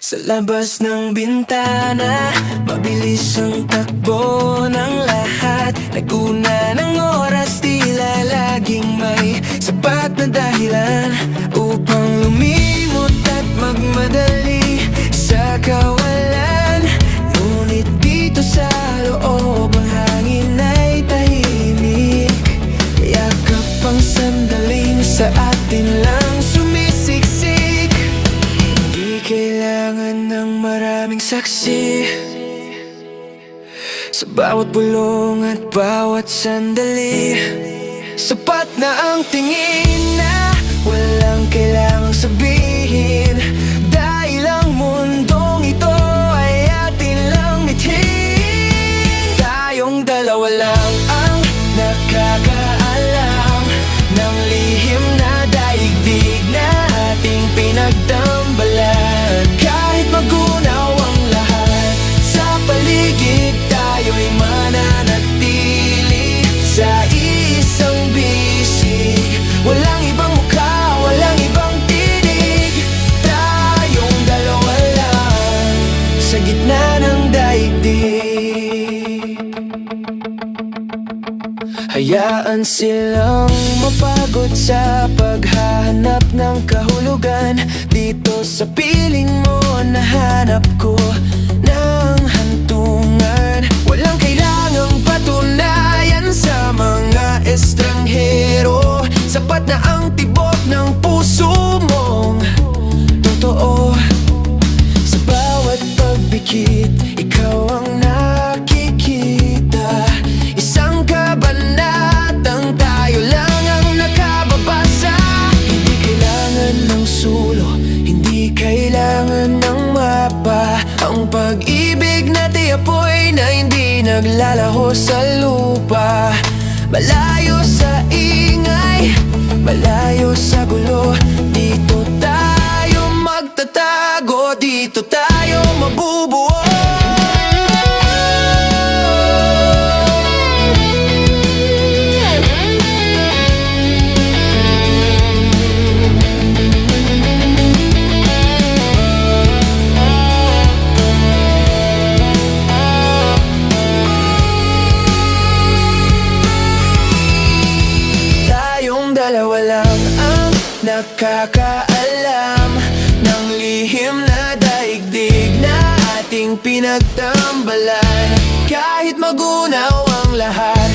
Sa labas ng bintana, mabilis ang takbo ng lahat. Naguna ng oras, tila laging may sapat na dahilan upang lumimot at magmadali sa kawalan. Ngunit dito sa loob ang hangin ay tahimik. Yakap ang sandaling sa atin lang sumisiksik. Hindi kailangan ng maraming saksi sa bawat bulong at bawat sandali. Sapat na ang tingin na walang kailangang sabihin, dahil ang mundong ito ay atin lang mithin. Tayong dalawa lang ang nakakaalam ng lihim na daigdig na ating pinagdambalan. Kahit magunaw ang lahat sa paligid, tayo'y mananatili sa isang bisig. Walang ibang mukha, walang ibang tinig. Tayong dalawa lang sa gitna ng daigdig. Hayaan silang mapagod sa paghahanap ng kahulugan. Dito sa piling mo nahanap ko ng hantungan. Walang kailangang patunayan sa mga estranghero. Sapat na ang tibok ng puso mong totoo. Sa bawat pagbikit, ikaw ang nakikita. Isang kabanatang tayo lang ang nakababasa. Hindi kailangan ng sulo, hindi kailangan ng mapa. Ang pag-ibig na tiyapoy na hindi naglalaho sa lupa. Malayo sa ingay, malayo sa gulo. Dito tayo magtatago, dito tayo mabubuo. Dalawa lang ang nakakaalam ng lihim na daigdig na ating pinagtambalan. Kahit magunaw ang lahat